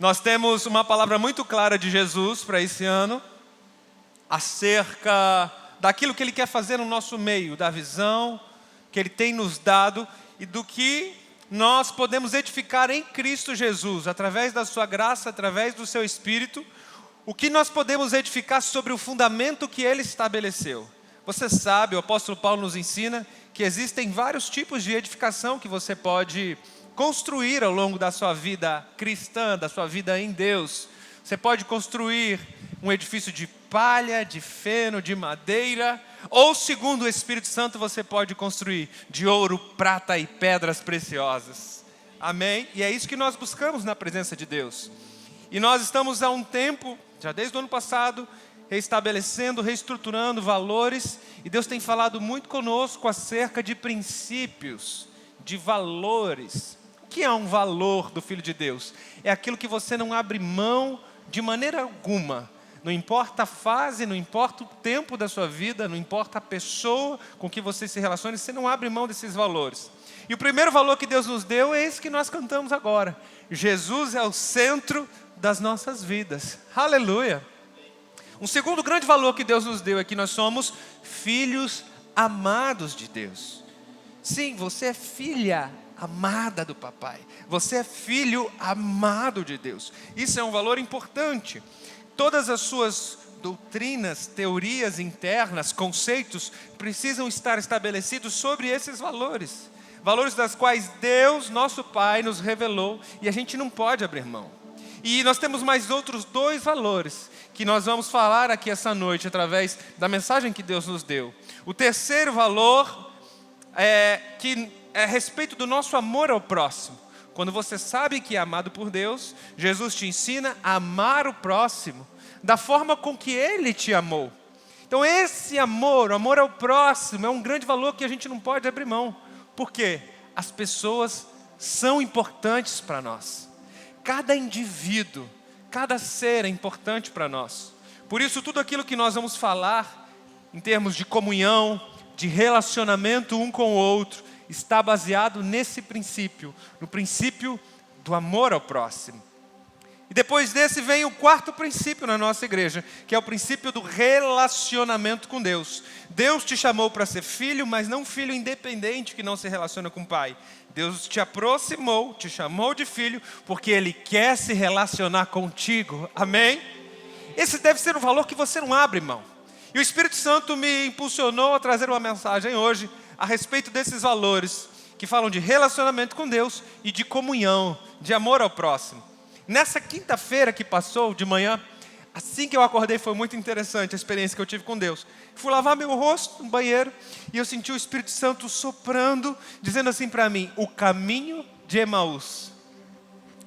Nós temos uma palavra muito clara de Jesus para esse ano, acerca daquilo que Ele quer fazer no nosso meio, da visão que Ele tem nos dado e do que nós podemos edificar em Cristo Jesus, através da sua graça, através do seu Espírito, o que nós podemos edificar sobre o fundamento que Ele estabeleceu. Você sabe, o apóstolo Paulo nos ensina que existem vários tipos de edificação que você pode construir ao longo da sua vida cristã, da sua vida em Deus. Você pode construir um edifício de palha, de feno, de madeira, ou segundo o Espírito Santo você pode construir de ouro, prata e pedras preciosas. Amém? E é isso que nós buscamos na presença de Deus. E nós estamos há um tempo, já desde o ano passado, reestabelecendo, reestruturando valores, e Deus tem falado muito conosco acerca de princípios, de valores. O que é um valor do Filho de Deus? É aquilo que você não abre mão de maneira alguma. Não importa a fase, não importa o tempo da sua vida, não importa a pessoa com que você se relacione, você não abre mão desses valores. E o primeiro valor que Deus nos deu é esse que nós cantamos agora. Jesus é o centro das nossas vidas. Aleluia! Um segundo grande valor que Deus nos deu é que nós somos filhos amados de Deus. Sim, você é filha amada do papai. Você é filho amado de Deus. Isso é um valor importante. Todas as suas doutrinas, teorias internas, conceitos, precisam estar estabelecidos sobre esses valores. Valores das quais Deus, nosso Pai, nos revelou e a gente não pode abrir mão. E nós temos mais outros dois valores que nós vamos falar aqui essa noite através da mensagem que Deus nos deu. O terceiro valor é a respeito do nosso amor ao próximo. Quando você sabe que é amado por Deus, Jesus te ensina a amar o próximo da forma com que Ele te amou. Então esse amor, o amor ao próximo, é um grande valor que a gente não pode abrir mão. Por quê? As pessoas são importantes para nós. Cada indivíduo, cada ser é importante para nós. Por isso tudo aquilo que nós vamos falar em termos de comunhão, de relacionamento um com o outro, está baseado nesse princípio, no princípio do amor ao próximo. E depois desse vem o quarto princípio na nossa igreja, que é o princípio do relacionamento com Deus. Deus te chamou para ser filho, mas não filho independente que não se relaciona com o pai. Deus te aproximou, te chamou de filho, porque Ele quer se relacionar contigo. Amém? Esse deve ser um valor que você não abre mão. E o Espírito Santo me impulsionou a trazer uma mensagem hoje a respeito desses valores que falam de relacionamento com Deus e de comunhão, de amor ao próximo. Nessa quinta-feira que passou de manhã, assim que eu acordei foi muito interessante a experiência que eu tive com Deus. Fui lavar meu rosto no banheiro e eu senti o Espírito Santo soprando, dizendo assim para mim, o caminho de Emaús.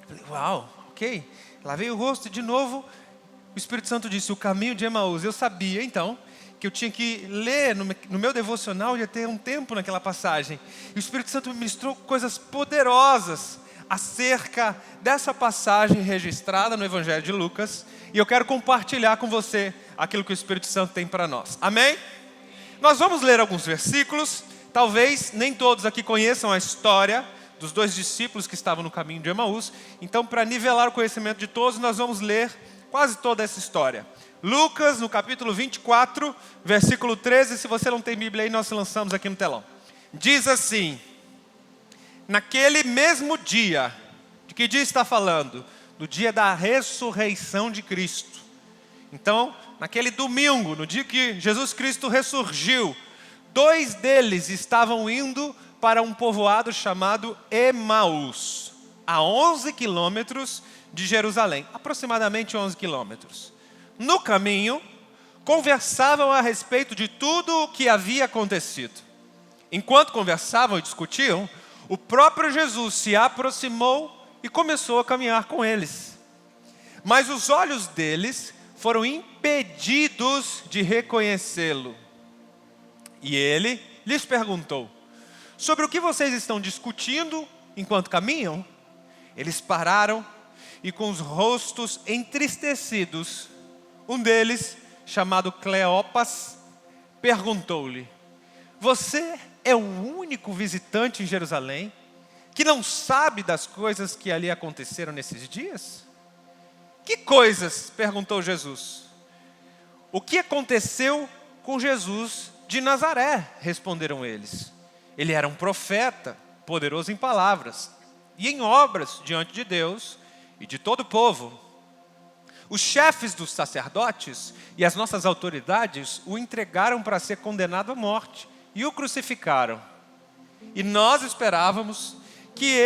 Eu falei, uau, ok. Lavei o rosto e de novo o Espírito Santo disse, o caminho de Emaús. Eu sabia então que eu tinha que ler no meu devocional, ia ter um tempo naquela passagem. E o Espírito Santo me ministrou coisas poderosas acerca dessa passagem registrada no Evangelho de Lucas. E eu quero compartilhar com você aquilo que o Espírito Santo tem para nós. Amém? Nós vamos ler alguns versículos. Talvez nem todos aqui conheçam a história dos dois discípulos que estavam no caminho de Emaús. Então, para nivelar o conhecimento de todos, nós vamos ler quase toda essa história. Lucas, no capítulo 24, versículo 13. Se você não tem Bíblia aí, nós lançamos aqui no telão. Diz assim, naquele mesmo dia, de que dia está falando? Do dia da ressurreição de Cristo. Então, naquele domingo, no dia que Jesus Cristo ressurgiu, dois deles estavam indo para um povoado chamado Emaús, a 11 quilômetros de Jerusalém, aproximadamente 11 quilômetros. No caminho, conversavam a respeito de tudo o que havia acontecido. Enquanto conversavam e discutiam, o próprio Jesus se aproximou e começou a caminhar com eles. Mas os olhos deles foram impedidos de reconhecê-lo. E ele lhes perguntou, sobre o que vocês estão discutindo enquanto caminham? Eles pararam e com os rostos entristecidos, um deles, chamado Cleopas, perguntou-lhe, você é o único visitante em Jerusalém que não sabe das coisas que ali aconteceram nesses dias? Que coisas? Perguntou Jesus. O que aconteceu com Jesus de Nazaré? Responderam eles. Ele era um profeta, poderoso em palavras e em obras diante de Deus e de todo o povo. Os chefes dos sacerdotes e as nossas autoridades o entregaram para ser condenado à morte e o crucificaram. E nós esperávamos que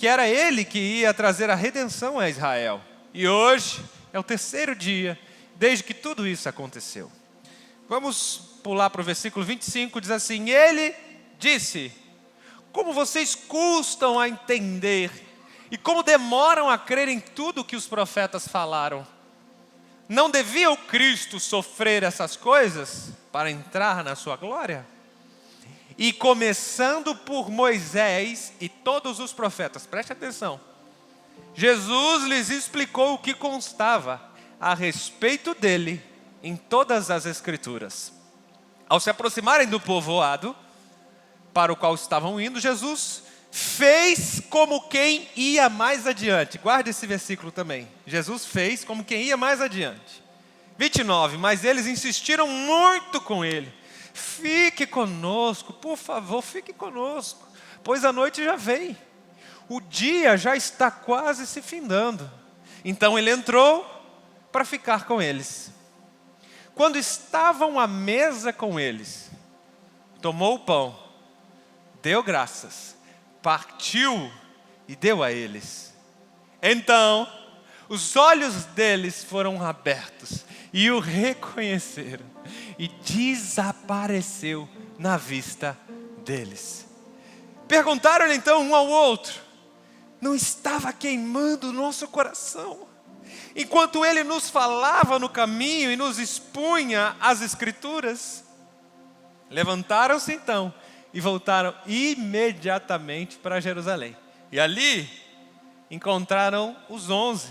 era ele que ia trazer a redenção a Israel. E hoje é o terceiro dia desde que tudo isso aconteceu. Vamos pular para o versículo 25, diz assim: ele disse: como vocês custam a entender e como demoram a crer em tudo que os profetas falaram. Não devia o Cristo sofrer essas coisas para entrar na sua glória? E começando por Moisés e todos os profetas, preste atenção, Jesus lhes explicou o que constava a respeito dele em todas as Escrituras. Ao se aproximarem do povoado para o qual estavam indo, Jesus fez como quem ia mais adiante. Guarde esse versículo também. Jesus fez como quem ia mais adiante. 29, mas eles insistiram muito com ele. Fique conosco, por favor, fique conosco, pois a noite já vem. O dia já está quase se findando. Então ele entrou para ficar com eles. Quando estavam à mesa com eles, tomou o pão, deu graças, partiu e deu a eles. Então, os olhos deles foram abertos e o reconheceram, e desapareceu na vista deles. Perguntaram-lhe então um ao outro: não estava queimando o nosso coração enquanto ele nos falava no caminho e nos expunha as Escrituras? Levantaram-se então e voltaram imediatamente para Jerusalém. E ali encontraram os 11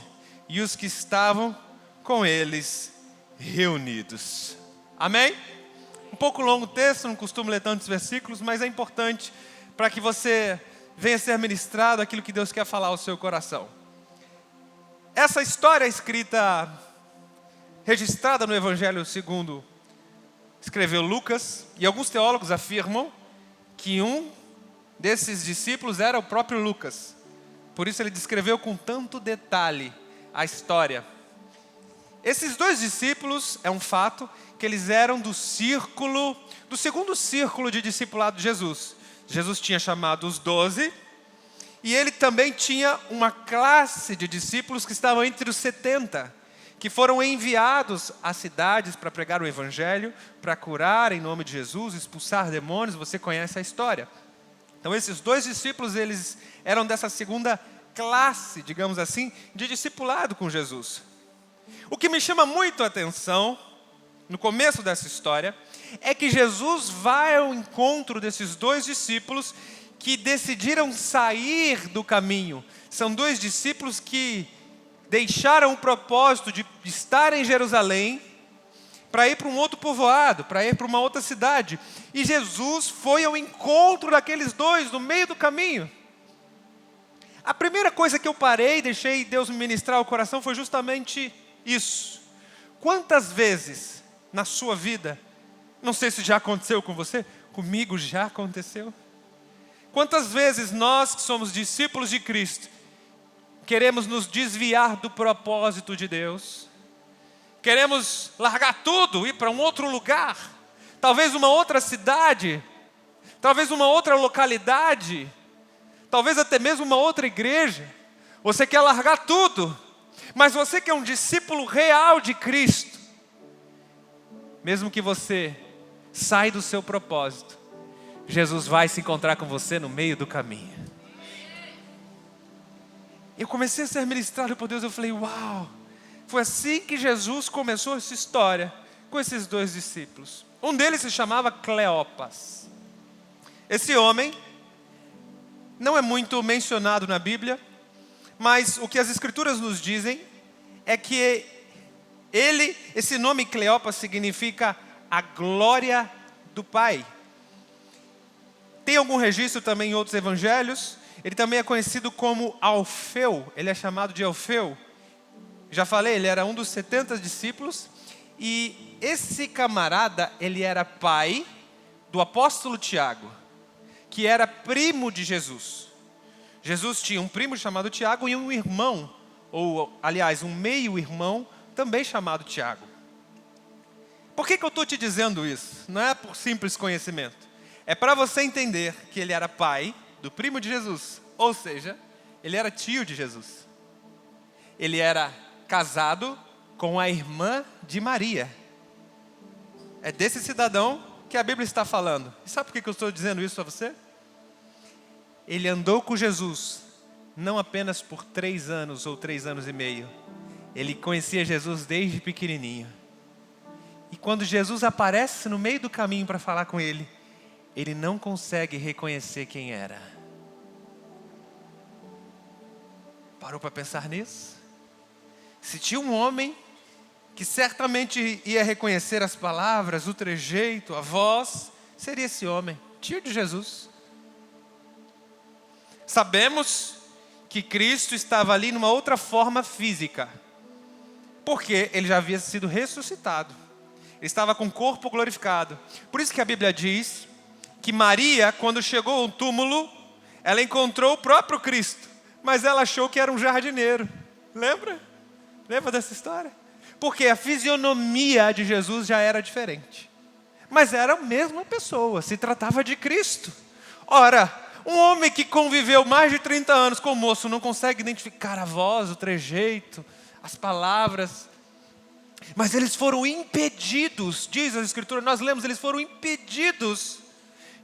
e os que estavam com eles reunidos. Amém? Um pouco longo o texto, não costumo ler tantos versículos, mas é importante para que você venha ser ministrado aquilo que Deus quer falar ao seu coração. Essa história escrita, registrada no Evangelho segundo escreveu Lucas, e alguns teólogos afirmam que um desses discípulos era o próprio Lucas. Por isso ele descreveu com tanto detalhe a história. Esses dois discípulos, é um fato, que eles eram do segundo círculo de discipulado de Jesus. Jesus tinha chamado os 12, e ele também tinha uma classe de discípulos que estavam entre os 70, que foram enviados às cidades para pregar o Evangelho, para curar em nome de Jesus, expulsar demônios. Você conhece a história. Então esses dois discípulos, eles eram dessa segunda classe, digamos assim, de discipulado com Jesus. O que me chama muito a atenção, no começo dessa história, é que Jesus vai ao encontro desses dois discípulos que decidiram sair do caminho. São dois discípulos que deixaram o propósito de estar em Jerusalém para ir para um outro povoado, para ir para uma outra cidade. E Jesus foi ao encontro daqueles dois no meio do caminho. A primeira coisa que eu parei e deixei Deus me ministrar o coração foi justamente isso. Quantas vezes na sua vida, não sei se já aconteceu com você, comigo já aconteceu. Quantas vezes nós que somos discípulos de Cristo, queremos nos desviar do propósito de Deus, queremos largar tudo, ir para um outro lugar, talvez uma outra cidade, talvez uma outra localidade, talvez até mesmo uma outra igreja. Você quer largar tudo, mas você que é um discípulo real de Cristo, mesmo que você saia do seu propósito, Jesus vai se encontrar com você no meio do caminho. Eu comecei a ser ministrado por Deus, eu falei, uau, foi assim que Jesus começou essa história com esses dois discípulos. Um deles se chamava Cleopas. Esse homem não é muito mencionado na Bíblia, mas o que as Escrituras nos dizem é que esse nome Cleopas significa a glória do Pai. Tem algum registro também em outros evangelhos. Ele também é conhecido como Alfeu, ele é chamado de Alfeu. Já falei, ele era um dos 70 discípulos. E esse camarada, ele era pai do apóstolo Tiago, que era primo de Jesus. Jesus tinha um primo chamado Tiago e um irmão, ou aliás, um meio-irmão, também chamado Tiago. Por que eu estou te dizendo isso? Não é por simples conhecimento. É para você entender que ele era pai do primo de Jesus. Ou seja, ele era tio de Jesus. Ele era casado com a irmã de Maria. É desse cidadão que a Bíblia está falando. E sabe por que eu estou dizendo isso a você? Ele andou com Jesus, não apenas por 3 anos ou 3 anos e meio. Ele conhecia Jesus desde pequenininho. E quando Jesus aparece no meio do caminho para falar com ele, ele não consegue reconhecer quem era. Parou para pensar nisso? Se tinha um homem que certamente ia reconhecer as palavras, o trejeito, a voz, seria esse homem, tio de Jesus. Sabemos que Cristo estava ali numa outra forma física, porque ele já havia sido ressuscitado. Ele estava com o corpo glorificado. Por isso que a Bíblia diz que Maria, quando chegou ao túmulo, ela encontrou o próprio Cristo, mas ela achou que era um jardineiro. Lembra? Lembra dessa história? Porque a fisionomia de Jesus já era diferente. Mas era a mesma pessoa, se tratava de Cristo. Ora, um homem que conviveu mais de 30 anos com o moço não consegue identificar a voz, o trejeito, as palavras. Mas eles foram impedidos, diz a Escritura, nós lemos, eles foram impedidos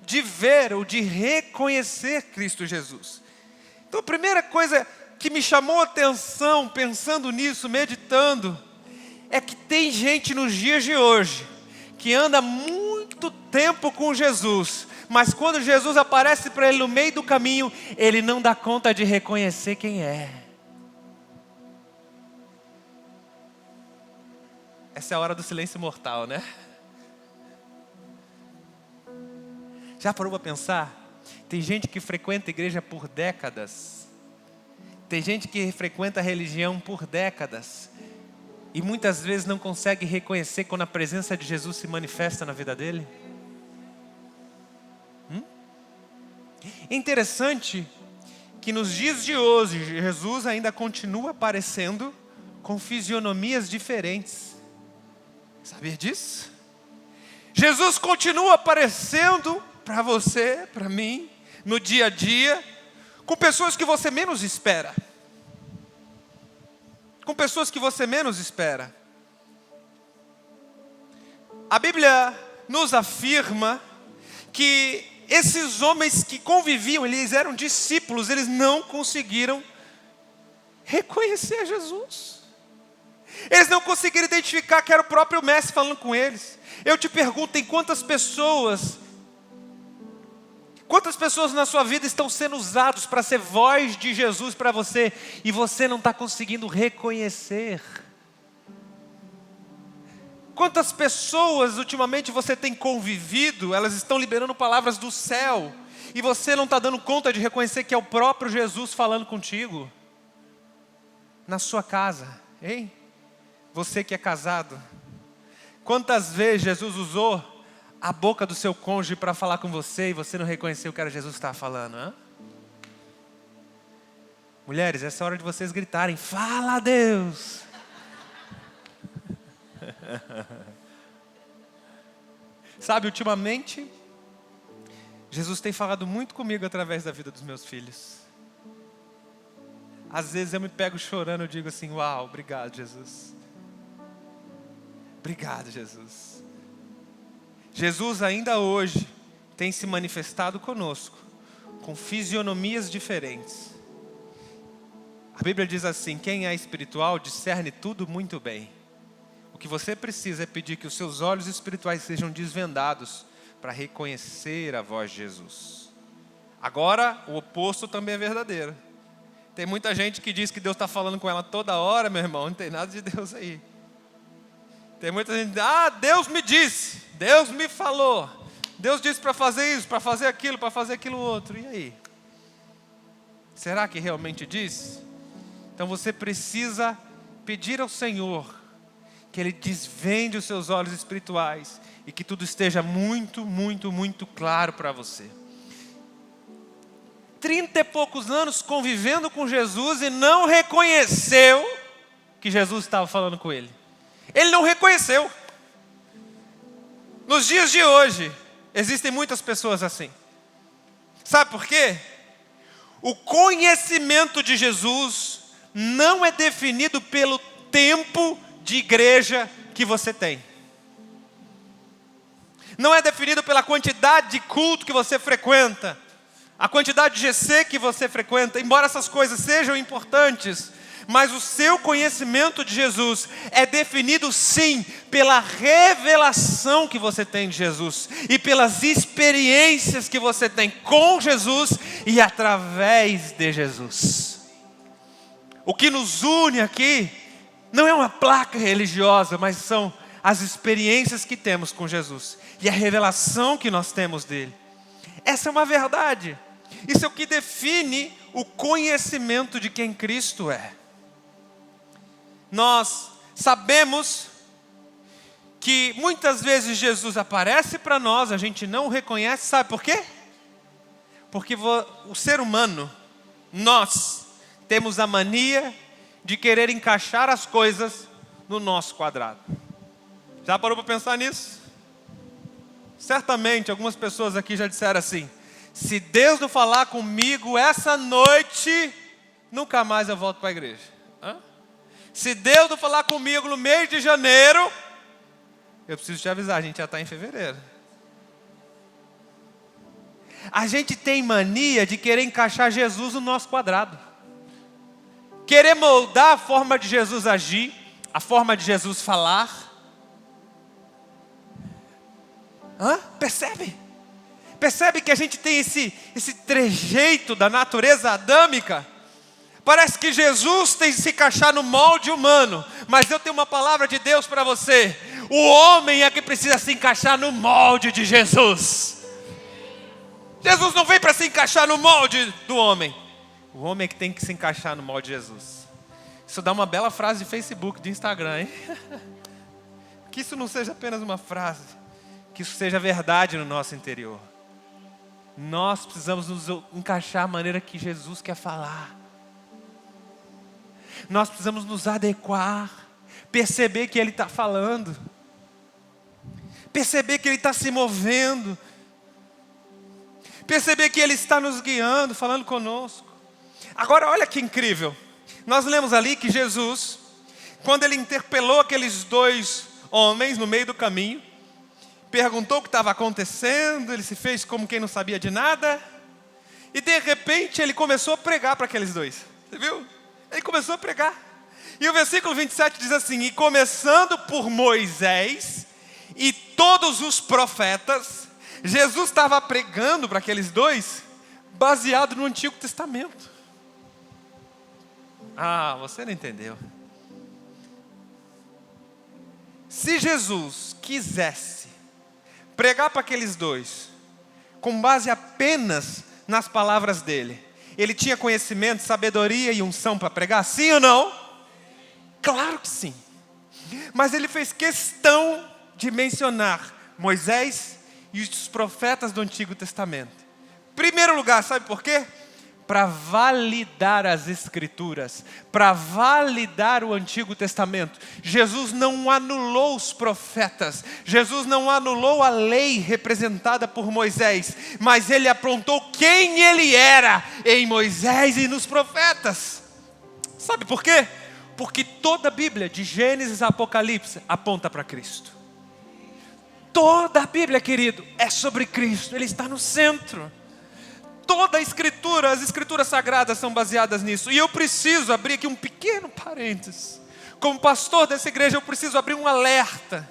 de ver ou de reconhecer Cristo Jesus. Então a primeira coisa que me chamou a atenção, pensando nisso, meditando, é que tem gente nos dias de hoje, que anda muito tempo com Jesus, mas quando Jesus aparece para ele no meio do caminho, ele não dá conta de reconhecer quem é. Essa é a hora do silêncio mortal, né? Já parou para pensar? Tem gente que frequenta a igreja por décadas. Tem gente que frequenta a religião por décadas. E muitas vezes não consegue reconhecer quando a presença de Jesus se manifesta na vida dele. É interessante que nos dias de hoje, Jesus ainda continua aparecendo com fisionomias diferentes. Sabia disso? Jesus continua aparecendo para você, para mim, no dia a dia, com pessoas que você menos espera. Com pessoas que você menos espera. A Bíblia nos afirma que esses homens que conviviam, eles eram discípulos, eles não conseguiram reconhecer Jesus. Eles não conseguiram identificar que era o próprio mestre falando com eles. Eu te pergunto, tem quantas pessoas na sua vida estão sendo usados para ser voz de Jesus para você e você não está conseguindo reconhecer? Quantas pessoas ultimamente você tem convivido, elas estão liberando palavras do céu e você não está dando conta de reconhecer que é o próprio Jesus falando contigo? Na sua casa, hein? Você que é casado, quantas vezes Jesus usou a boca do seu cônjuge para falar com você e você não reconheceu que era Jesus que estava falando, hein? Mulheres, essa é a hora de vocês gritarem, fala a Deus! Sabe, ultimamente, Jesus tem falado muito comigo através da vida dos meus filhos. Às vezes eu me pego chorando, eu digo assim, uau, obrigado Jesus. Obrigado, Jesus. Jesus ainda hoje tem se manifestado conosco, com fisionomias diferentes. A Bíblia diz assim, quem é espiritual discerne tudo muito bem. O que você precisa é pedir que os seus olhos espirituais sejam desvendados para reconhecer a voz de Jesus. Agora, o oposto também é verdadeiro. Tem muita gente que diz que Deus está falando com ela toda hora, meu irmão, não tem nada de Deus aí. Tem muita gente que diz, Deus me disse, Deus me falou, Deus disse para fazer isso, para fazer aquilo outro. E aí? Será que realmente disse? Então você precisa pedir ao Senhor que Ele desvende os seus olhos espirituais e que tudo esteja muito, muito, muito claro para você. 30 e poucos anos convivendo com Jesus e não reconheceu que Jesus estava falando com ele. Ele não reconheceu. Nos dias de hoje, existem muitas pessoas assim. Sabe por quê? O conhecimento de Jesus não é definido pelo tempo de igreja que você tem. Não é definido pela quantidade de culto que você frequenta, a quantidade de GC que você frequenta, embora essas coisas sejam importantes, mas o seu conhecimento de Jesus é definido sim pela revelação que você tem de Jesus e pelas experiências que você tem com Jesus e através de Jesus. O que nos une aqui não é uma placa religiosa, mas são as experiências que temos com Jesus e a revelação que nós temos dele. Essa é uma verdade. Isso é o que define o conhecimento de quem Cristo é. Nós sabemos que muitas vezes Jesus aparece para nós, a gente não o reconhece, sabe por quê? Porque o ser humano, nós temos a mania de querer encaixar as coisas no nosso quadrado. Já parou para pensar nisso? Certamente algumas pessoas aqui já disseram assim: se Deus não falar comigo essa noite, nunca mais eu volto para a igreja. Se Deus não falar comigo no mês de janeiro, eu preciso te avisar, a gente já está em fevereiro. A gente tem mania de querer encaixar Jesus no nosso quadrado. Querer moldar a forma de Jesus agir, a forma de Jesus falar. Percebe? Percebe que a gente tem esse trejeito da natureza adâmica? Parece que Jesus tem que se encaixar no molde humano, mas eu tenho uma palavra de Deus para você: o homem é que precisa se encaixar no molde de Jesus. Jesus não veio para se encaixar no molde do homem, o homem é que tem que se encaixar no molde de Jesus. Isso dá uma bela frase de Facebook, de Instagram, hein? Que isso não seja apenas uma frase, que isso seja verdade no nosso interior. Nós precisamos nos encaixar à maneira que Jesus quer falar. Nós precisamos nos adequar, perceber que Ele está falando, perceber que Ele está se movendo, perceber que Ele está nos guiando, falando conosco. Agora olha que incrível, nós lemos ali que Jesus, quando Ele interpelou aqueles dois homens no meio do caminho, perguntou o que estava acontecendo, ele se fez como quem não sabia de nada, e de repente Ele começou a pregar para aqueles dois, você viu? Ele começou a pregar. E o versículo 27 diz assim: e começando por Moisés e todos os profetas, Jesus estava pregando para aqueles dois, baseado no Antigo Testamento. Você não entendeu. Se Jesus quisesse pregar para aqueles dois, com base apenas nas palavras dele, ele tinha conhecimento, sabedoria e unção para pregar? Sim ou não? Claro que sim. Mas ele fez questão de mencionar Moisés e os profetas do Antigo Testamento. Primeiro lugar, sabe por quê? Para validar as Escrituras, para validar o Antigo Testamento. Jesus não anulou os profetas, Jesus não anulou a lei representada por Moisés, mas Ele apontou quem Ele era em Moisés e nos profetas. Sabe por quê? Porque toda a Bíblia, de Gênesis a Apocalipse, aponta para Cristo. Toda a Bíblia, querido, é sobre Cristo, Ele está no centro. Toda a Escritura, as Escrituras Sagradas são baseadas nisso. E eu preciso abrir aqui um pequeno parênteses. Como pastor dessa igreja, eu preciso abrir um alerta.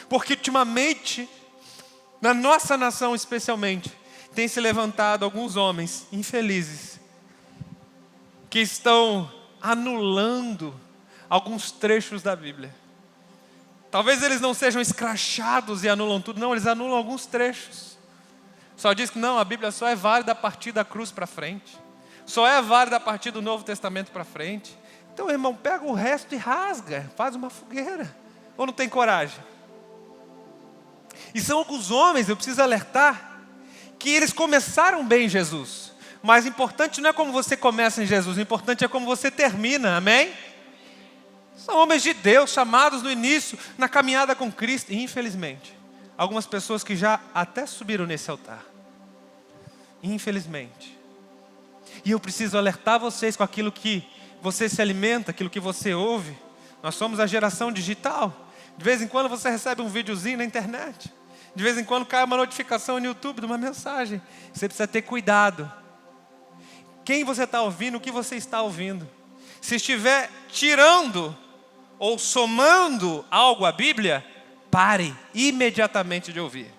Porque ultimamente, na nossa nação especialmente, tem se levantado alguns homens infelizes, que estão anulando alguns trechos da Bíblia. Talvez eles não sejam escrachados e anulam tudo. Não, eles anulam alguns trechos. Só diz que não, a Bíblia só é válida a partir da cruz para frente. Só é válida a partir do Novo Testamento para frente. Então, irmão, pega o resto e rasga, faz uma fogueira. Ou não tem coragem? E são alguns homens, eu preciso alertar, que eles começaram bem em Jesus. Mas o importante não é como você começa em Jesus, o importante é como você termina, amém? São homens de Deus, chamados no início, na caminhada com Cristo. E infelizmente, algumas pessoas que já até subiram nesse altar. Infelizmente. E eu preciso alertar vocês com aquilo que você se alimenta, aquilo que você ouve. Nós somos a geração digital. De vez em quando você recebe um videozinho na internet. De vez em quando cai uma notificação no YouTube de uma mensagem. Você precisa ter cuidado. Quem você está ouvindo, o que você está ouvindo. Se estiver tirando ou somando algo à Bíblia, pare imediatamente de ouvir.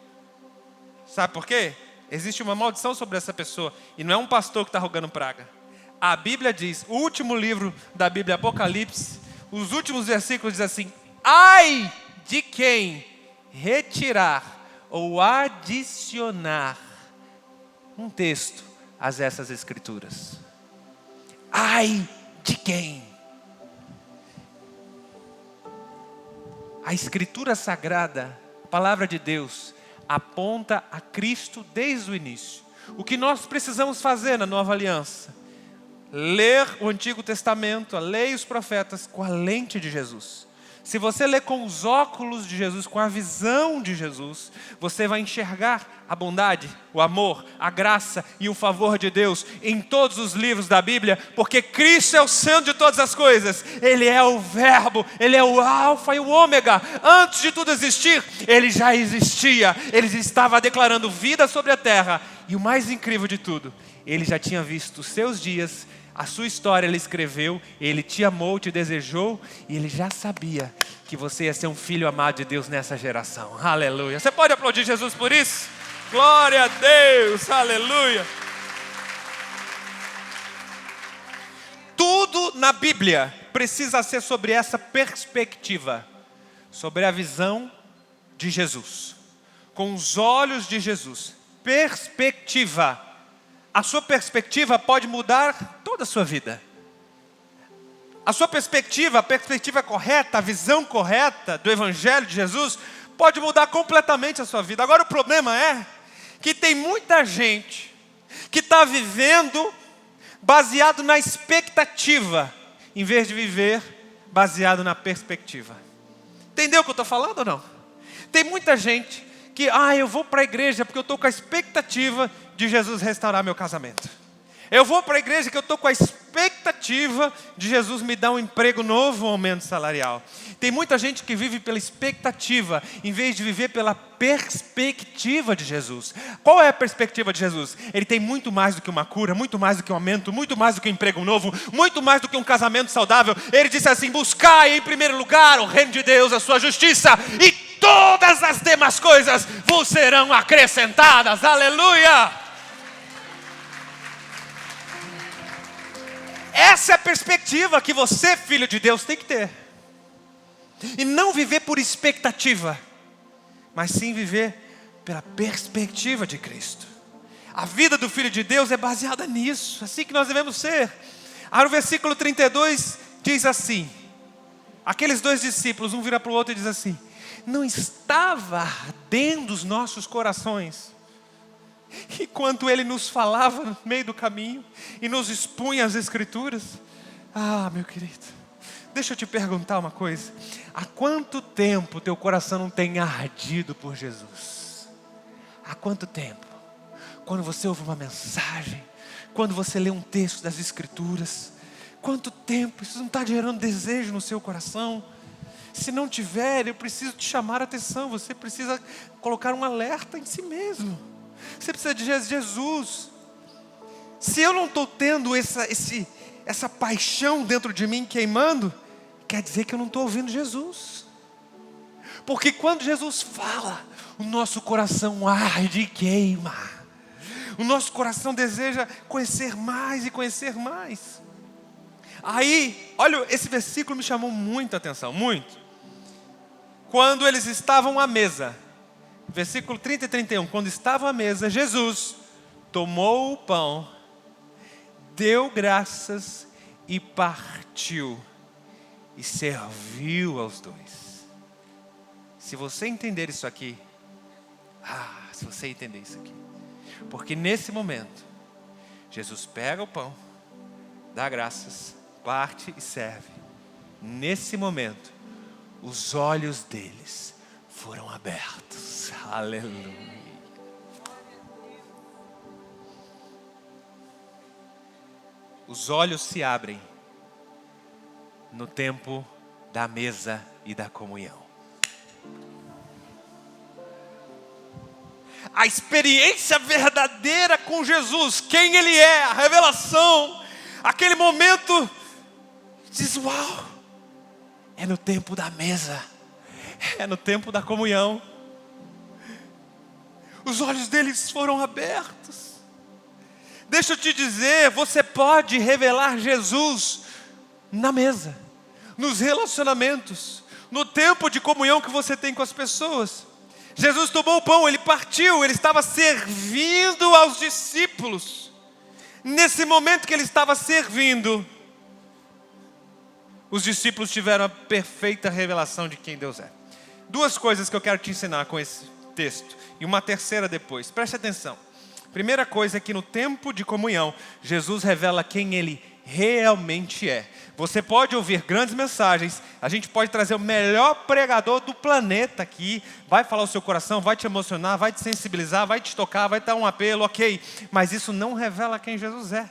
Sabe por quê? Existe uma maldição sobre essa pessoa. E não é um pastor que está rogando praga. A Bíblia diz, o último livro da Bíblia, Apocalipse, os últimos versículos diz assim: ai de quem retirar ou adicionar um texto a essas escrituras. Ai de quem? A Escritura Sagrada, a Palavra de Deus, aponta a Cristo desde o início. O que nós precisamos fazer na Nova Aliança? Ler o Antigo Testamento, a lei e os profetas com a lente de Jesus. Se você ler com os óculos de Jesus, com a visão de Jesus, você vai enxergar a bondade, o amor, a graça e o favor de Deus em todos os livros da Bíblia, porque Cristo é o centro de todas as coisas. Ele é o Verbo, Ele é o Alfa e o Ômega. Antes de tudo existir, Ele já existia. Ele estava declarando vida sobre a terra. E o mais incrível de tudo, Ele já tinha visto os seus dias. A sua história Ele escreveu, Ele te amou, te desejou, e Ele já sabia que você ia ser um filho amado de Deus nessa geração. Aleluia. Você pode aplaudir Jesus por isso? Glória a Deus, aleluia. Tudo na Bíblia precisa ser sobre essa perspectiva, sobre a visão de Jesus, com os olhos de Jesus. Perspectiva. A sua perspectiva pode mudar toda a sua vida. A sua perspectiva, a perspectiva correta, a visão correta do Evangelho de Jesus, pode mudar completamente a sua vida. Agora o problema é que tem muita gente que está vivendo baseado na expectativa, em vez de viver baseado na perspectiva. Entendeu o que eu estou falando ou não? Tem muita gente que, eu vou para a igreja porque eu estou com a expectativa de Jesus restaurar meu casamento. Eu vou para a igreja que eu estou com a expectativa de Jesus me dar um emprego novo, um aumento salarial. Tem muita gente que vive pela expectativa, em vez de viver pela perspectiva de Jesus. Qual é a perspectiva de Jesus? Ele tem muito mais do que uma cura, muito mais do que um aumento, muito mais do que um emprego novo, muito mais do que um casamento saudável. Ele disse assim: buscai em primeiro lugar o reino de Deus, a sua justiça, e todas as demais coisas vos serão acrescentadas. Aleluia! Essa é a perspectiva que você, filho de Deus, tem que ter. E não viver por expectativa, mas sim viver pela perspectiva de Cristo. A vida do filho de Deus é baseada nisso, assim que nós devemos ser. Aí o versículo 32 diz assim: aqueles dois discípulos, um vira para o outro e diz assim: não estava ardendo os nossos corações enquanto Ele nos falava no meio do caminho e nos expunha as Escrituras? Meu querido, deixa eu te perguntar uma coisa. Há quanto tempo teu coração não tem ardido por Jesus? Há quanto tempo? Quando você ouve uma mensagem, quando você lê um texto das Escrituras, quanto tempo isso não está gerando desejo no seu coração? Se não tiver, eu preciso te chamar a atenção. Você precisa colocar um alerta em si mesmo. Você precisa de Jesus. Se eu não estou tendo essa paixão dentro de mim queimando, quer dizer que eu não estou ouvindo Jesus. Porque quando Jesus fala, o nosso coração arde e queima. O nosso coração deseja conhecer mais e conhecer mais. Aí, olha, esse versículo me chamou muita atenção, muito. Quando eles estavam à mesa, versículo 30 e 31, quando estavam à mesa, Jesus tomou o pão, deu graças e partiu. e serviu aos dois. Se você entender isso aqui, se você entender isso aqui, porque nesse momento, Jesus pega o pão, dá graças, parte e serve. Nesse momento, os olhos deles foram abertos. Aleluia. Os olhos se abrem no tempo da mesa e da comunhão. A experiência verdadeira com Jesus, quem Ele é, a revelação, aquele momento, diz: uau, é no tempo da mesa, é no tempo da comunhão. Os olhos deles foram abertos. Deixa eu te dizer, você pode revelar Jesus na mesa, nos relacionamentos, no tempo de comunhão que você tem com as pessoas. Jesus tomou o pão, Ele partiu, Ele estava servindo aos discípulos. Nesse momento que Ele estava servindo, os discípulos tiveram a perfeita revelação de quem Deus é. Duas coisas que eu quero te ensinar com esse texto, e uma terceira depois. Preste atenção. Primeira coisa é que no tempo de comunhão, Jesus revela quem Ele realmente é. Você pode ouvir grandes mensagens, a gente pode trazer o melhor pregador do planeta aqui, vai falar o seu coração, vai te emocionar, vai te sensibilizar, vai te tocar, vai dar um apelo, ok, mas isso não revela quem Jesus é.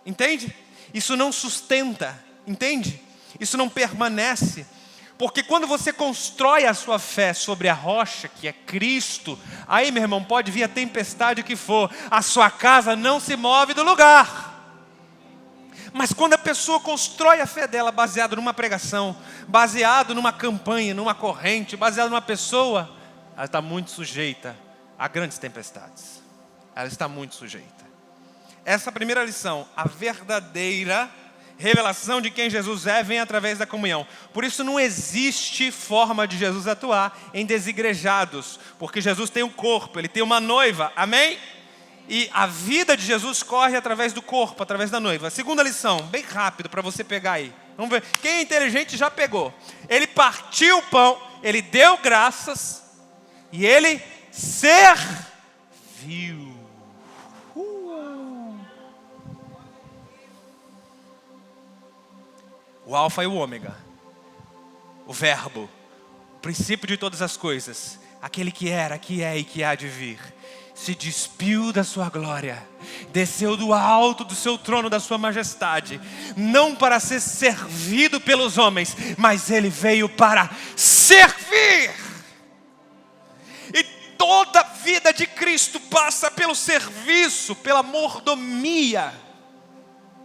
Entende? Isso não sustenta, entende? Isso não permanece. Porque quando você constrói a sua fé sobre a rocha, que é Cristo, aí, meu irmão, pode vir a tempestade que for, a sua casa não se move do lugar. Mas quando a pessoa constrói a fé dela baseado numa pregação, baseado numa campanha, numa corrente, baseado numa pessoa, ela está muito sujeita a grandes tempestades. Ela está muito sujeita. Essa é a primeira lição, a verdadeira revelação de quem Jesus é vem através da comunhão. Por isso não existe forma de Jesus atuar em desigrejados, porque Jesus tem um corpo, Ele tem uma noiva, amém? E a vida de Jesus corre através do corpo, através da noiva. Segunda lição, bem rápido para você pegar aí. Vamos ver, quem é inteligente já pegou. Ele partiu o pão, Ele deu graças e Ele serviu. O alfa e o ômega, o verbo, o princípio de todas as coisas, aquele que era, que é e que há de vir, se despiu da sua glória, desceu do alto do seu trono, da sua majestade, não para ser servido pelos homens, mas Ele veio para servir. E toda a vida de Cristo passa pelo serviço, pela mordomia,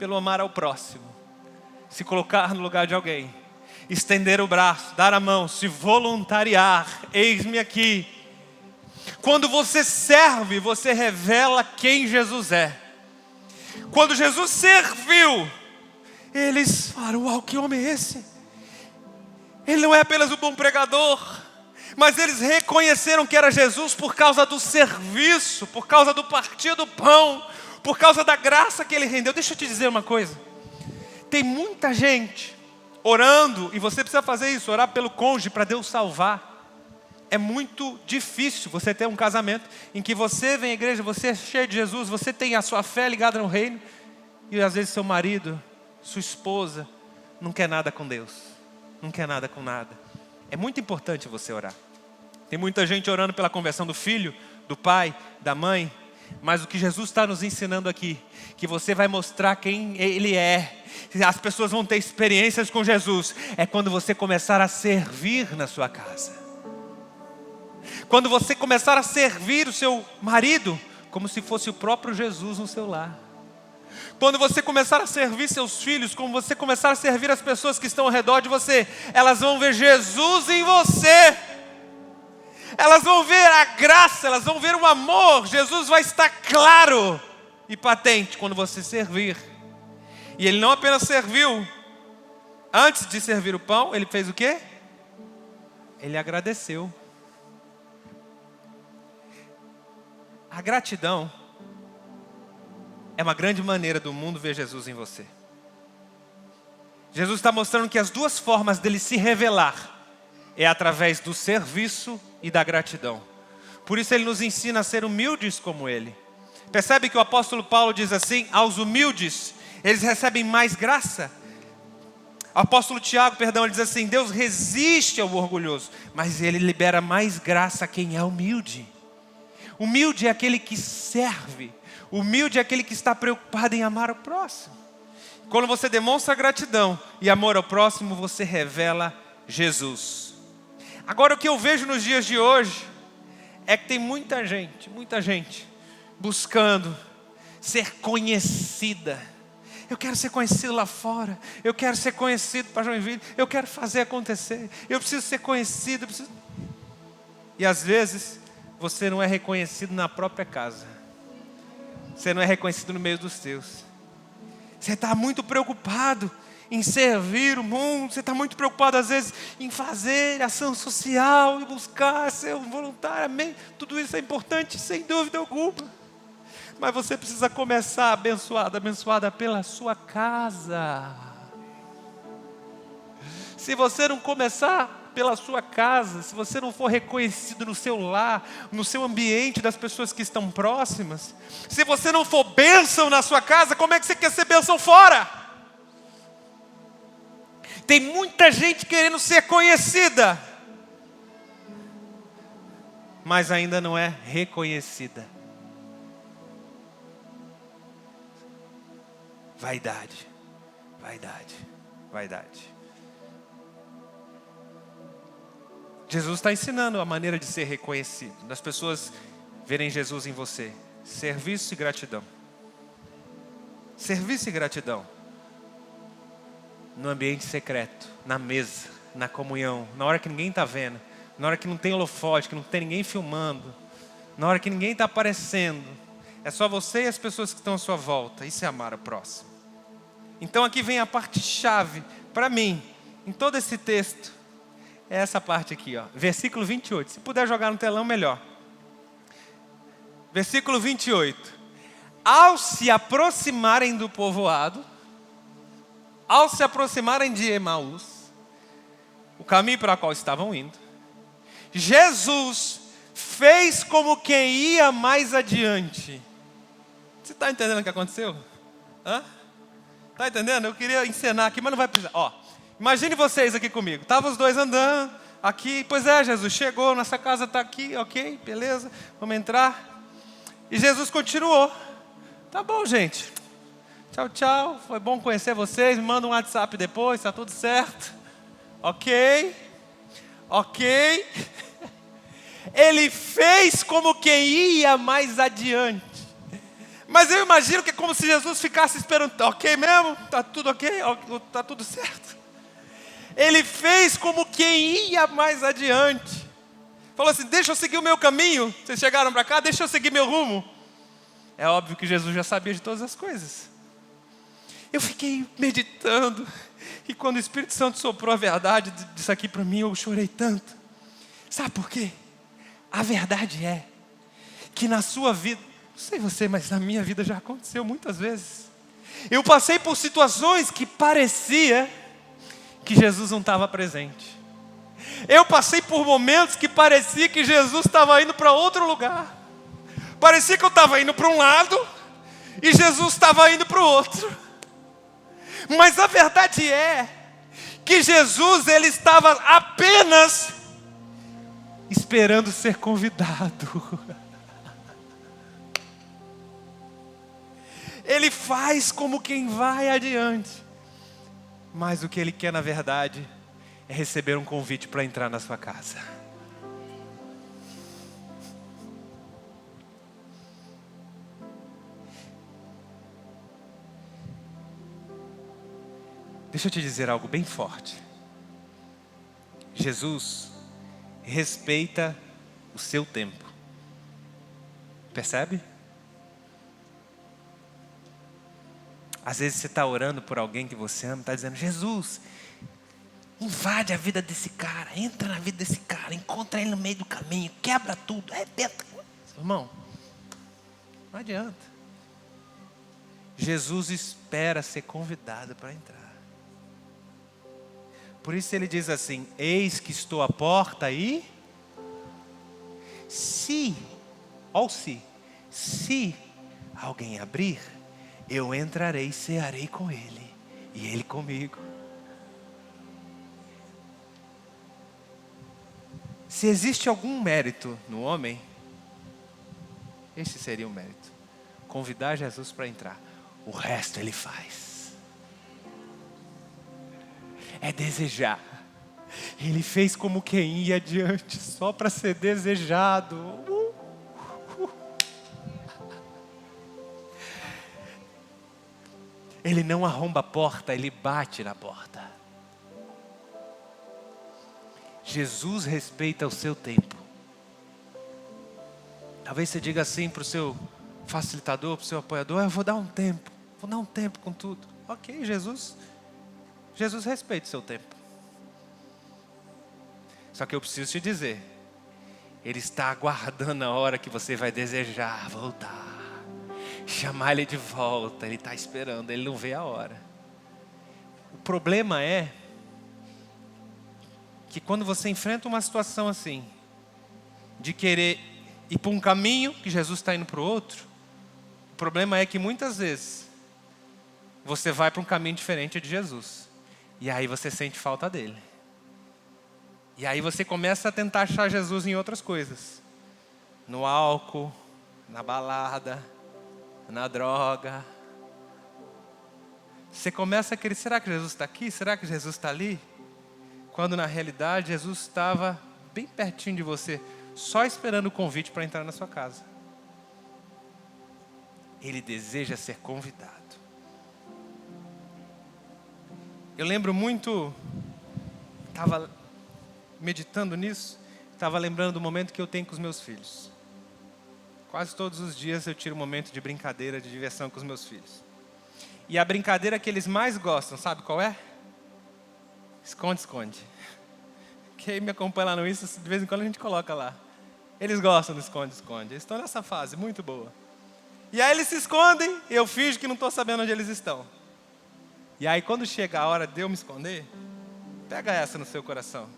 pelo amar ao próximo. Se colocar no lugar de alguém, estender o braço, dar a mão, se voluntariar, eis-me aqui. Quando você serve, você revela quem Jesus é. Quando Jesus serviu, eles falaram: uau, que homem é esse? Ele não é apenas um bom pregador, mas eles reconheceram que era Jesus por causa do serviço, por causa do partir do pão, por causa da graça que Ele rendeu. Deixa eu te dizer uma coisa. Tem muita gente orando, e você precisa fazer isso, orar pelo cônjuge para Deus salvar. É muito difícil você ter um casamento em que você vem à igreja, você é cheio de Jesus, você tem a sua fé ligada no reino, e às vezes seu marido, sua esposa, não quer nada com Deus, não quer nada com nada. É muito importante você orar. Tem muita gente orando pela conversão do filho, do pai, da mãe, mas o que Jesus está nos ensinando aqui, que você vai mostrar quem Ele é, as pessoas vão ter experiências com Jesus, é quando você começar a servir na sua casa. Quando você começar a servir o seu marido, como se fosse o próprio Jesus no seu lar. Quando você começar a servir seus filhos, como você começar a servir as pessoas que estão ao redor de você, elas vão ver Jesus em você. Elas vão ver a graça, elas vão ver o amor. Jesus vai estar claro e patente quando você servir. E Ele não apenas serviu, antes de servir o pão, Ele fez o quê? Ele agradeceu. A gratidão é uma grande maneira do mundo ver Jesus em você. Jesus está mostrando que as duas formas dele se revelar é através do serviço e da gratidão. Por isso ele nos ensina a ser humildes como ele. Percebe que o apóstolo Paulo diz assim: aos humildes, eles recebem mais graça. O apóstolo Tiago, ele diz assim: Deus resiste ao orgulhoso, mas ele libera mais graça a quem é humilde. Humilde é aquele que serve. Humilde é aquele que está preocupado em amar o próximo. Quando você demonstra gratidão e amor ao próximo, você revela Jesus. Agora, o que eu vejo nos dias de hoje é que tem muita gente buscando ser conhecida. Eu quero ser conhecido lá fora. Eu quero ser conhecido para Joinville. Eu quero fazer acontecer. Eu preciso ser conhecido. E às vezes você não é reconhecido na própria casa. Você não é reconhecido no meio dos teus. Você está muito preocupado em servir o mundo. Você está muito preocupado às vezes em fazer ação social e buscar ser um voluntário. Amém? Tudo isso é importante, sem dúvida alguma. Mas você precisa começar abençoada pela sua casa. Se você não começar pela sua casa, se você não for reconhecido no seu lar, no seu ambiente das pessoas que estão próximas, se você não for bênção na sua casa, como é que você quer ser bênção fora? Tem muita gente querendo ser conhecida, mas ainda não é reconhecida. Vaidade. Jesus está ensinando a maneira de ser reconhecido, das pessoas verem Jesus em você. Serviço e gratidão. Serviço e gratidão. No ambiente secreto, na mesa, na comunhão, na hora que ninguém está vendo, na hora que não tem holofote, que não tem ninguém filmando, na hora que ninguém está aparecendo. É só você e as pessoas que estão à sua volta. Isso é amar o próximo. Então aqui vem a parte chave para mim, em todo esse texto. É essa parte aqui, ó, versículo 28. Se puder jogar no telão, melhor. Versículo 28. Ao se aproximarem do povoado, ao se aproximarem de Emaús, o caminho para o qual estavam indo, Jesus fez como quem ia mais adiante. Você está entendendo o que aconteceu? Está entendendo? Eu queria encenar aqui, mas não vai precisar. Ó, imagine vocês aqui comigo. Estavam os dois andando aqui. Pois é, Jesus chegou, nossa casa está aqui, ok, beleza, vamos entrar. E Jesus continuou. Tá bom, gente. Tchau, tchau. Foi bom conhecer vocês. Me manda um WhatsApp depois, está tudo certo. Ok. Ele fez como quem ia mais adiante. Mas eu imagino que é como se Jesus ficasse esperando. Ok mesmo? Está tudo ok? Está tudo certo? Ele fez como quem ia mais adiante. Falou assim: deixa eu seguir o meu caminho. Vocês chegaram para cá, deixa eu seguir meu rumo. É óbvio que Jesus já sabia de todas as coisas. Eu fiquei meditando. E quando o Espírito Santo soprou a verdade disso aqui para mim, eu chorei tanto. Sabe por quê? A verdade é que na sua vida, não sei você, mas na minha vida já aconteceu muitas vezes. Eu passei por situações que parecia que Jesus não estava presente. Eu passei por momentos que parecia que Jesus estava indo para outro lugar. Parecia que eu estava indo para um lado e Jesus estava indo para o outro. Mas a verdade é que Jesus, ele estava apenas esperando ser convidado. Ele faz como quem vai adiante. Mas o que ele quer, na verdade, é receber um convite para entrar na sua casa. Deixa eu te dizer algo bem forte. Jesus respeita o seu tempo. Percebe? Às vezes você está orando por alguém que você ama, está dizendo: Jesus, invade a vida desse cara, entra na vida desse cara, encontra ele no meio do caminho, quebra tudo, arrebenta. Irmão, não adianta. Jesus espera ser convidado para entrar. Por isso ele diz assim: eis que estou à porta e se alguém abrir, eu entrarei e cearei com ele e ele comigo. Se existe algum mérito no homem, esse seria o mérito: convidar Jesus para entrar. O resto ele faz. É desejar. Ele fez como quem ia adiante só para ser desejado. Ele não arromba a porta, ele bate na porta. Jesus respeita o seu tempo. Talvez você diga assim para o seu facilitador, para o seu apoiador: eu vou dar um tempo com tudo. Ok, Jesus respeita o seu tempo. Só que eu preciso te dizer, Ele está aguardando a hora que você vai desejar voltar. Chamar Ele de volta, Ele está esperando, Ele não vê a hora. O problema é que quando você enfrenta uma situação assim, de querer ir para um caminho que Jesus está indo para o outro, o problema é que muitas vezes você vai para um caminho diferente de Jesus, e aí você sente falta dele, e aí você começa a tentar achar Jesus em outras coisas, no álcool, na balada, na droga. Você começa a querer: será que Jesus está aqui? Será que Jesus está ali? Quando na realidade Jesus estava bem pertinho de você, só esperando o convite para entrar na sua casa. Ele deseja ser convidado. Eu lembro muito, estava meditando nisso, estava lembrando do momento que eu tenho com os meus filhos. Quase todos os dias eu tiro um momento de brincadeira, de diversão com os meus filhos. E a brincadeira que eles mais gostam, sabe qual é? Esconde-esconde. Quem me acompanha lá no Insta, de vez em quando a gente coloca lá. Eles gostam do esconde-esconde. Eles estão nessa fase, muito boa. E aí eles se escondem, e eu finjo que não estou sabendo onde eles estão. E aí quando chega a hora de eu me esconder, pega essa no seu coração.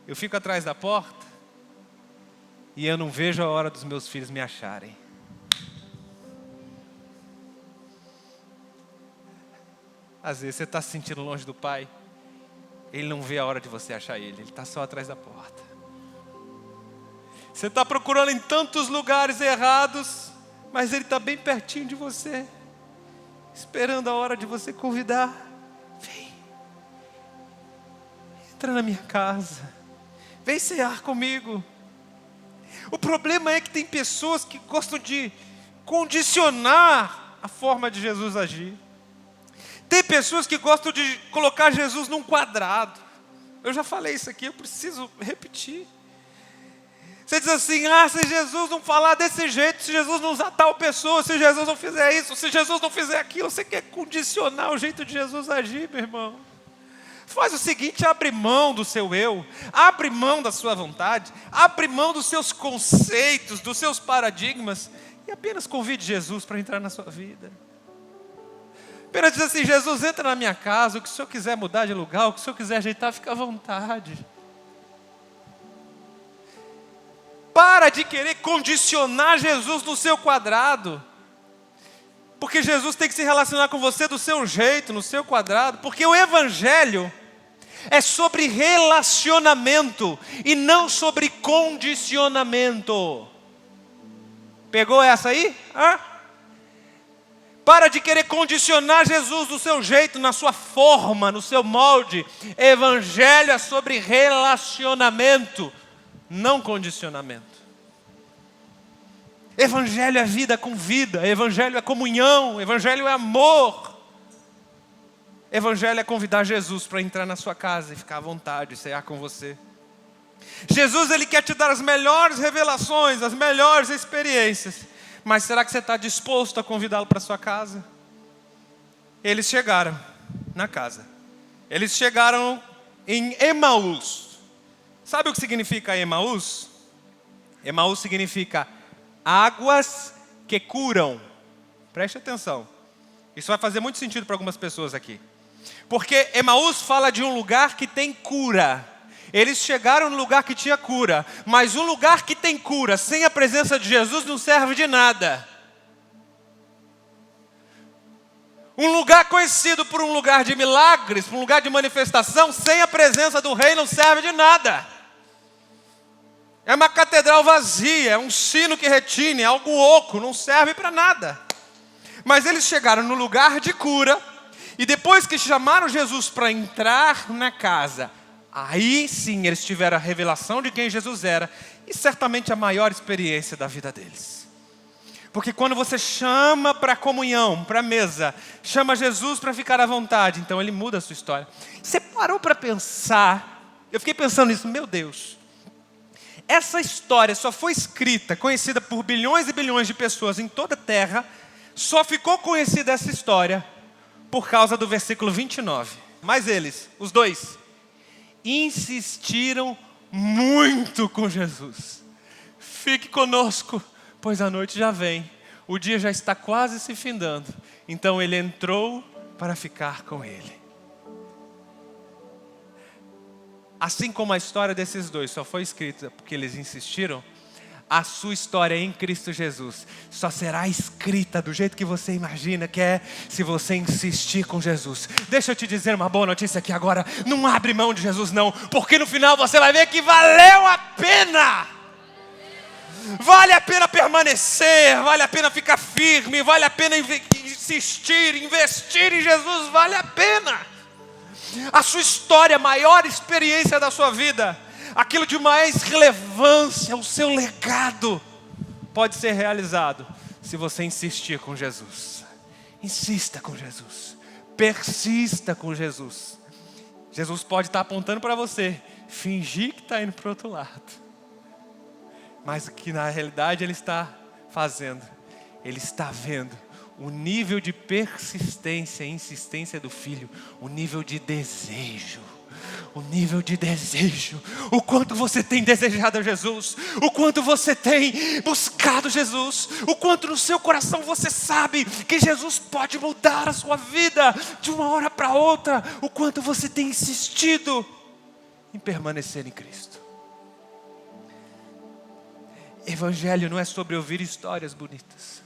Eu fico atrás da porta, e eu não vejo a hora dos meus filhos me acharem. Às vezes você está se sentindo longe do Pai, Ele não vê a hora de você achar Ele está só atrás da porta. Você está procurando em tantos lugares errados, mas Ele está bem pertinho de você, esperando a hora de você convidar. Vem, entra na minha casa, vem cear comigo. O problema é que tem pessoas que gostam de condicionar a forma de Jesus agir. Tem pessoas que gostam de colocar Jesus num quadrado. Eu já falei isso aqui, eu preciso repetir. Você diz assim: se Jesus não falar desse jeito, se Jesus não usar tal pessoa, se Jesus não fizer isso, se Jesus não fizer aquilo, você quer condicionar o jeito de Jesus agir, meu irmão. Faz o seguinte: abre mão do seu eu, abre mão da sua vontade, abre mão dos seus conceitos, dos seus paradigmas, e apenas convide Jesus para entrar na sua vida. Apenas diz assim: Jesus, entra na minha casa, o que o Senhor quiser mudar de lugar, o que o Senhor quiser ajeitar, fica à vontade. Para de querer condicionar Jesus no seu quadrado, porque Jesus tem que se relacionar com você do seu jeito, no seu quadrado, porque o Evangelho é sobre relacionamento e não sobre condicionamento. Pegou essa aí? Para de querer condicionar Jesus do seu jeito, na sua forma, no seu molde. Evangelho é sobre relacionamento, não condicionamento. Evangelho é vida com vida, Evangelho é comunhão, Evangelho é amor. Evangelho é convidar Jesus para entrar na sua casa e ficar à vontade, e cear com você. Jesus, Ele quer te dar as melhores revelações, as melhores experiências. Mas será que você está disposto a convidá-lo para sua casa? Eles chegaram na casa. Eles chegaram em Emaús. Sabe o que significa Emaús? Emaús significa águas que curam. Preste atenção. Isso vai fazer muito sentido para algumas pessoas aqui. Porque Emaús fala de um lugar que tem cura. Eles chegaram no lugar que tinha cura, mas um lugar que tem cura sem a presença de Jesus não serve de nada. Um lugar conhecido por um lugar de milagres, por um lugar de manifestação, sem a presença do rei não serve de nada. É uma catedral vazia, é um sino que retine, é algo oco, não serve para nada. Mas eles chegaram no lugar de cura, e depois que chamaram Jesus para entrar na casa, aí sim eles tiveram a revelação de quem Jesus era, e certamente a maior experiência da vida deles. Porque quando você chama para a comunhão, para a mesa, chama Jesus para ficar à vontade, então Ele muda a sua história. Você parou para pensar, eu fiquei pensando nisso, meu Deus. Essa história só foi escrita, conhecida por bilhões e bilhões de pessoas em toda a terra, só ficou conhecida essa história por causa do versículo 29. Mas eles, os dois, insistiram muito com Jesus. Fique conosco, pois a noite já vem, o dia já está quase se findando. Então ele entrou para ficar com ele. Assim como a história desses dois só foi escrita porque eles insistiram, a sua história em Cristo Jesus só será escrita do jeito que você imagina, que é se você insistir com Jesus. Deixa eu te dizer uma boa notícia aqui agora, não abre mão de Jesus não, porque no final você vai ver que valeu a pena. Vale a pena permanecer, vale a pena ficar firme, vale a pena insistir, investir em Jesus, vale a pena. A sua história, a maior experiência da sua vida, aquilo de mais relevância, o seu legado, pode ser realizado se você insistir com Jesus. Insista com Jesus, persista com Jesus. Jesus pode estar apontando para você, fingir que está indo para o outro lado, mas o que na realidade Ele está fazendo, Ele está vendo o nível de persistência e insistência do filho, o nível de desejo, o quanto você tem desejado a Jesus, o quanto você tem buscado Jesus, o quanto no seu coração você sabe que Jesus pode mudar a sua vida de uma hora para outra, o quanto você tem insistido em permanecer em Cristo. Evangelho não é sobre ouvir histórias bonitas.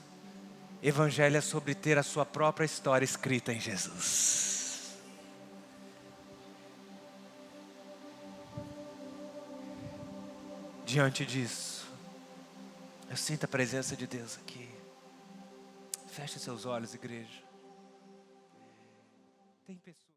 Evangelho é sobre ter a sua própria história escrita em Jesus. Diante disso, eu sinto a presença de Deus aqui. Feche seus olhos, igreja. Tem pessoas